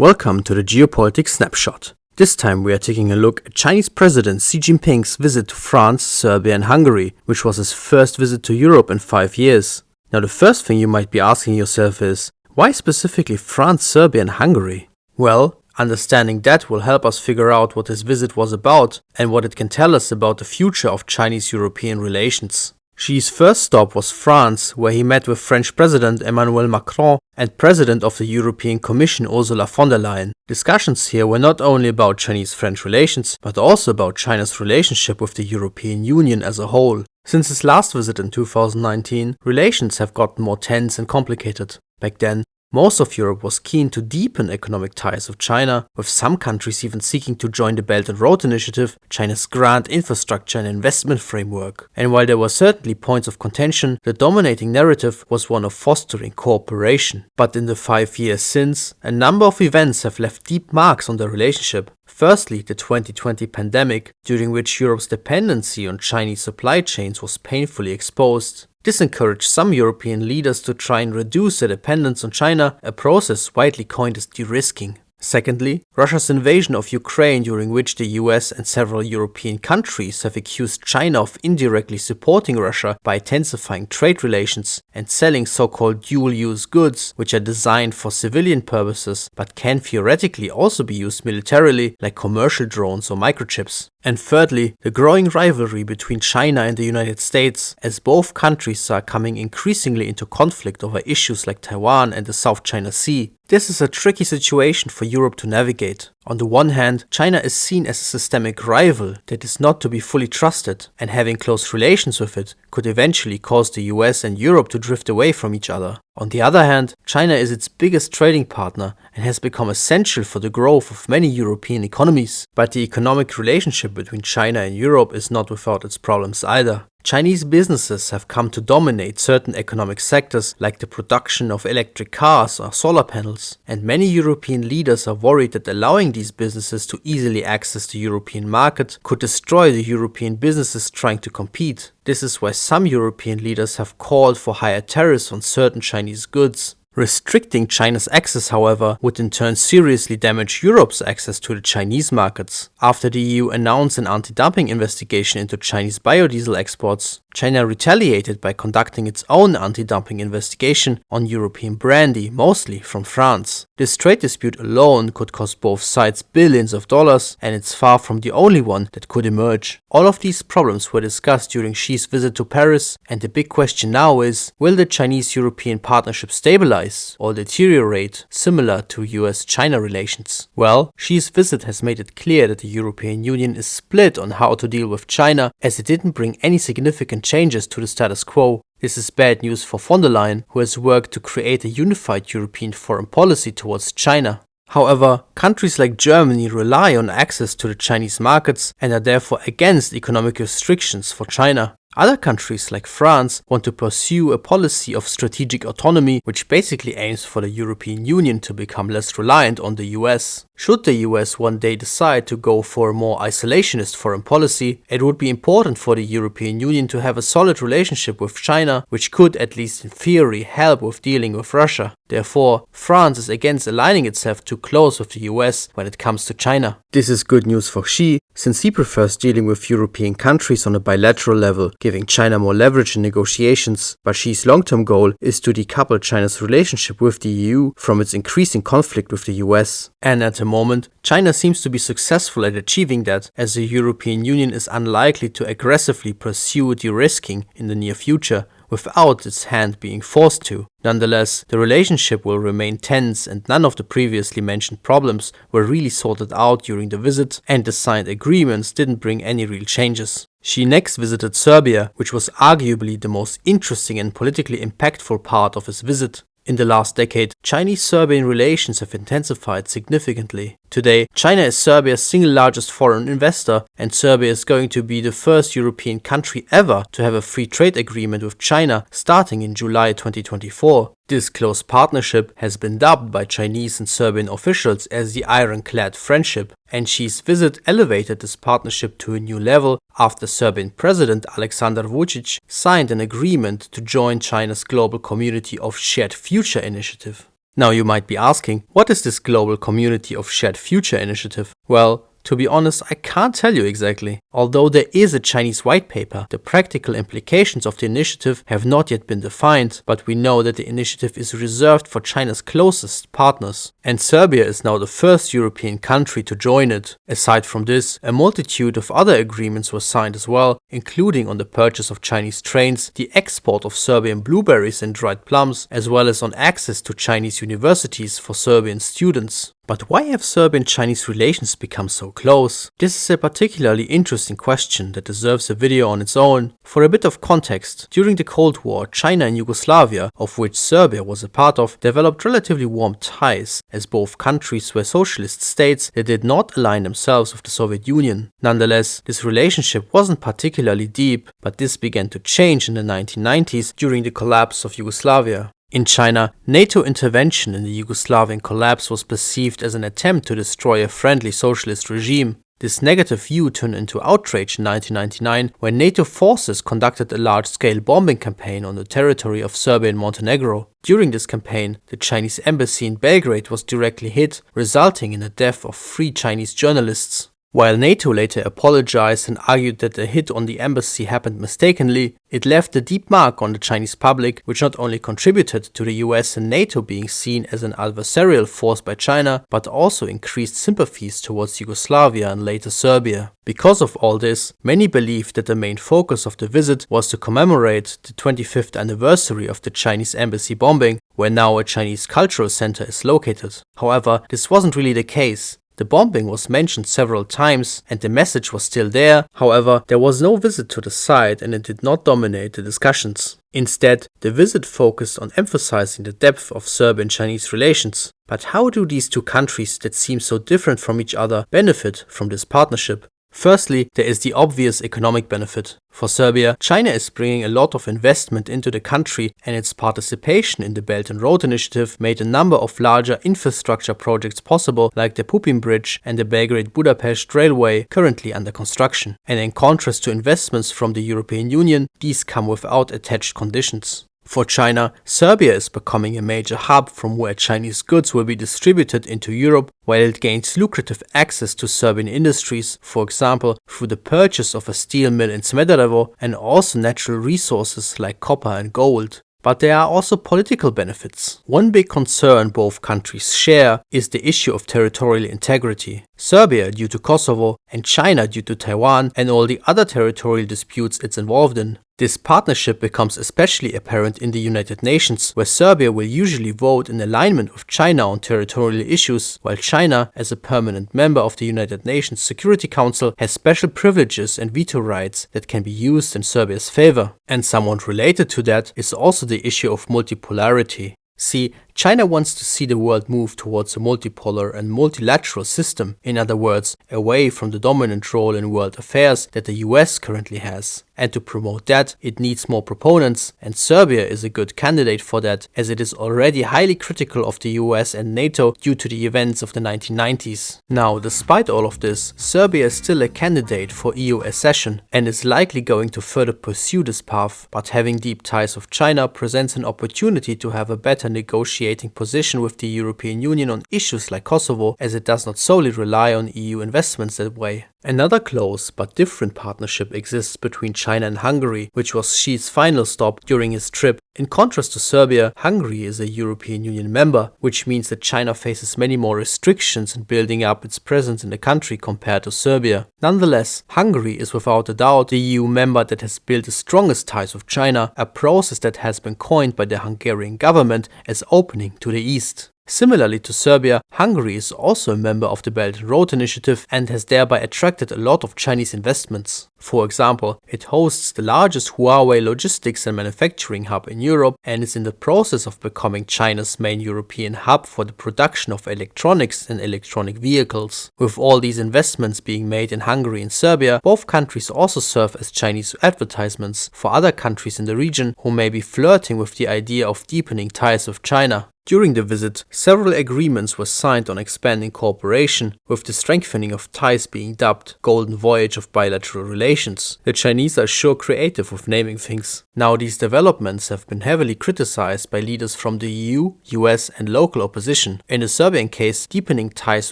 Welcome to the Geopolitics Snapshot. This time we are taking a look at Chinese President Xi Jinping's visit to France, Serbia and Hungary, which was his first visit to Europe in 5 years. Now the first thing you might be asking yourself is, why specifically France, Serbia and Hungary? Well, understanding that will help us figure out what his visit was about and what it can tell us about the future of Chinese-European relations. Xi's first stop was France, where he met with French President Emmanuel Macron and President of the European Commission Ursula von der Leyen. Discussions here were not only about Chinese-French relations, but also about China's relationship with the European Union as a whole. Since his last visit in 2019, relations have gotten more tense and complicated. Back then, most of Europe was keen to deepen economic ties with China, with some countries even seeking to join the Belt and Road Initiative, China's grand infrastructure and investment framework. And while there were certainly points of contention, the dominating narrative was one of fostering cooperation. But in the 5 years since, a number of events have left deep marks on the relationship. Firstly, the 2020 pandemic, during which Europe's dependency on Chinese supply chains was painfully exposed. This encouraged some European leaders to try and reduce their dependence on China, a process widely coined as de-risking. Secondly, Russia's invasion of Ukraine, during which the US and several European countries have accused China of indirectly supporting Russia by intensifying trade relations and selling so-called dual-use goods, which are designed for civilian purposes but can theoretically also be used militarily, like commercial drones or microchips. And thirdly, the growing rivalry between China and the United States, as both countries are coming increasingly into conflict over issues like Taiwan and the South China Sea. This is a tricky situation for Europe to navigate. On the one hand, China is seen as a systemic rival that is not to be fully trusted, and having close relations with it could eventually cause the US and Europe to drift away from each other. On the other hand, China is its biggest trading partner and has become essential for the growth of many European economies. But the economic relationship between China and Europe is not without its problems either. Chinese businesses have come to dominate certain economic sectors like the production of electric cars or solar panels, and many European leaders are worried that allowing these businesses to easily access the European market could destroy the European businesses trying to compete. This is why some European leaders have called for higher tariffs on certain Chinese goods. Restricting China's access, however, would in turn seriously damage Europe's access to the Chinese markets. After the EU announced an anti-dumping investigation into Chinese biodiesel exports, China retaliated by conducting its own anti-dumping investigation on European brandy, mostly from France. This trade dispute alone could cost both sides billions of dollars, and it's far from the only one that could emerge. All of these problems were discussed during Xi's visit to Paris, and the big question now is, will the Chinese-European partnership stabilize or deteriorate, similar to US-China relations? Well, Xi's visit has made it clear that the European Union is split on how to deal with China, as it didn't bring any significant changes to the status quo. This is bad news for von der Leyen, who has worked to create a unified European foreign policy towards China. However, countries like Germany rely on access to the Chinese markets and are therefore against economic restrictions for China. Other countries like France want to pursue a policy of strategic autonomy, which basically aims for the European Union to become less reliant on the US. Should the US one day decide to go for a more isolationist foreign policy, it would be important for the European Union to have a solid relationship with China, which could, at least in theory, help with dealing with Russia. Therefore, France is against aligning itself too close with the US when it comes to China. This is good news for Xi, since he prefers dealing with European countries on a bilateral level, giving China more leverage in negotiations. But Xi's long-term goal is to decouple China's relationship with the EU from its increasing conflict with the US. And at the moment, China seems to be successful at achieving that, as the European Union is unlikely to aggressively pursue de-risking in the near future, without its hand being forced to. Nonetheless, the relationship will remain tense, and none of the previously mentioned problems were really sorted out during the visit, and the signed agreements didn't bring any real changes. Xi next visited Serbia, which was arguably the most interesting and politically impactful part of his visit. In the last decade, Chinese-Serbian relations have intensified significantly. Today, China is Serbia's single largest foreign investor, and Serbia is going to be the first European country ever to have a free trade agreement with China starting in July 2024. This close partnership has been dubbed by Chinese and Serbian officials as the ironclad friendship, and Xi's visit elevated this partnership to a new level after Serbian President Aleksandar Vučić signed an agreement to join China's Global Community of Shared Future initiative. Now you might be asking, what is this Global Community of Shared Future initiative? Well, to be honest, I can't tell you exactly. Although there is a Chinese white paper, the practical implications of the initiative have not yet been defined, but we know that the initiative is reserved for China's closest partners. And Serbia is now the first European country to join it. Aside from this, a multitude of other agreements were signed as well, including on the purchase of Chinese trains, the export of Serbian blueberries and dried plums, as well as on access to Chinese universities for Serbian students. But why have Serbian-Chinese relations become so close? This is a particularly interesting question that deserves a video on its own. For a bit of context, during the Cold War, China and Yugoslavia, of which Serbia was a part of, developed relatively warm ties, as both countries were socialist states that did not align themselves with the Soviet Union. Nonetheless, this relationship wasn't particularly deep, but this began to change in the 1990s during the collapse of Yugoslavia. In China, NATO intervention in the Yugoslavian collapse was perceived as an attempt to destroy a friendly socialist regime. This negative view turned into outrage in 1999 when NATO forces conducted a large-scale bombing campaign on the territory of Serbia and Montenegro. During this campaign, the Chinese embassy in Belgrade was directly hit, resulting in the death of 3 Chinese journalists. While NATO later apologized and argued that the hit on the embassy happened mistakenly, it left a deep mark on the Chinese public, which not only contributed to the US and NATO being seen as an adversarial force by China, but also increased sympathies towards Yugoslavia and later Serbia. Because of all this, many believe that the main focus of the visit was to commemorate the 25th anniversary of the Chinese embassy bombing, where now a Chinese cultural center is located. However, this wasn't really the case. The bombing was mentioned several times and the message was still there, however, there was no visit to the site and it did not dominate the discussions. Instead, the visit focused on emphasizing the depth of Serbian-Chinese relations. But how do these two countries that seem so different from each other benefit from this partnership? Firstly, there is the obvious economic benefit. For Serbia, China is bringing a lot of investment into the country, and its participation in the Belt and Road Initiative made a number of larger infrastructure projects possible, like the Pupin Bridge and the Belgrade-Budapest Railway, currently under construction. And in contrast to investments from the European Union, these come without attached conditions. For China, Serbia is becoming a major hub from where Chinese goods will be distributed into Europe, while it gains lucrative access to Serbian industries, for example, through the purchase of a steel mill in Smederevo and also natural resources like copper and gold. But there are also political benefits. One big concern both countries share is the issue of territorial integrity. Serbia due to Kosovo and China due to Taiwan and all the other territorial disputes it's involved in. This partnership becomes especially apparent in the United Nations, where Serbia will usually vote in alignment with China on territorial issues, while China, as a permanent member of the United Nations Security Council, has special privileges and veto rights that can be used in Serbia's favor. And somewhat related to that is also the issue of multipolarity. See, China wants to see the world move towards a multipolar and multilateral system, in other words, away from the dominant role in world affairs that the US currently has. And to promote that, it needs more proponents, and Serbia is a good candidate for that, as it is already highly critical of the US and NATO due to the events of the 1990s. Now, despite all of this, Serbia is still a candidate for EU accession, and is likely going to further pursue this path, but having deep ties with China presents an opportunity to have a better negotiating position with the European Union on issues like Kosovo, as it does not solely rely on EU investments that way. Another close but different partnership exists between China and Hungary, which was Xi's final stop during his trip. In contrast to Serbia, Hungary is a European Union member, which means that China faces many more restrictions in building up its presence in the country compared to Serbia. Nonetheless, Hungary is without a doubt the EU member that has built the strongest ties with China, a process that has been coined by the Hungarian government as opening to the East. Similarly to Serbia, Hungary is also a member of the Belt and Road Initiative and has thereby attracted a lot of Chinese investments. For example, it hosts the largest Huawei logistics and manufacturing hub in Europe and is in the process of becoming China's main European hub for the production of electronics and electronic vehicles. With all these investments being made in Hungary and Serbia, both countries also serve as Chinese advertisements for other countries in the region who may be flirting with the idea of deepening ties with China. During the visit, several agreements were signed on expanding cooperation, with the strengthening of ties being dubbed Golden Voyage of bilateral relations. The Chinese are sure creative with naming things. Now these developments have been heavily criticized by leaders from the EU, US and local opposition. In the Serbian case, deepening ties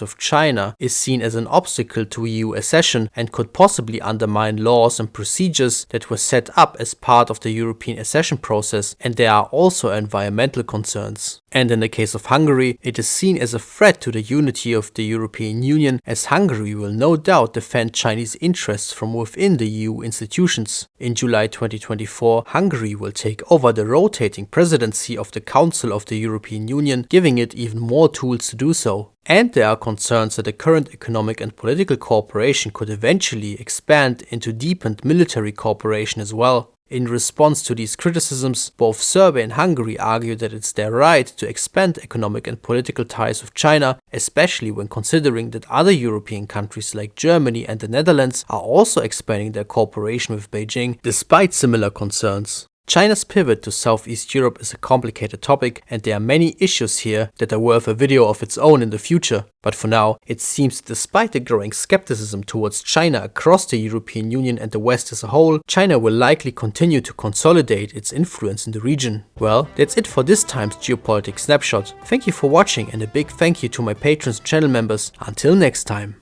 with China is seen as an obstacle to EU accession and could possibly undermine laws and procedures that were set up as part of the European accession process, and there are also environmental concerns. And in the case of Hungary, it is seen as a threat to the unity of the European Union, as Hungary will no doubt defend Chinese interests from within the EU institutions. In July 2024, Hungary will take over the rotating presidency of the Council of the European Union, giving it even more tools to do so. And there are concerns that the current economic and political cooperation could eventually expand into deepened military cooperation as well. In response to these criticisms, both Serbia and Hungary argue that it's their right to expand economic and political ties with China, especially when considering that other European countries like Germany and the Netherlands are also expanding their cooperation with Beijing, despite similar concerns. China's pivot to Southeast Europe is a complicated topic, and there are many issues here that are worth a video of its own in the future. But for now, it seems that despite the growing skepticism towards China across the European Union and the West as a whole, China will likely continue to consolidate its influence in the region. Well, that's it for this time's Geopolitics Snapshot. Thank you for watching, and a big thank you to my patrons and channel members. Until next time.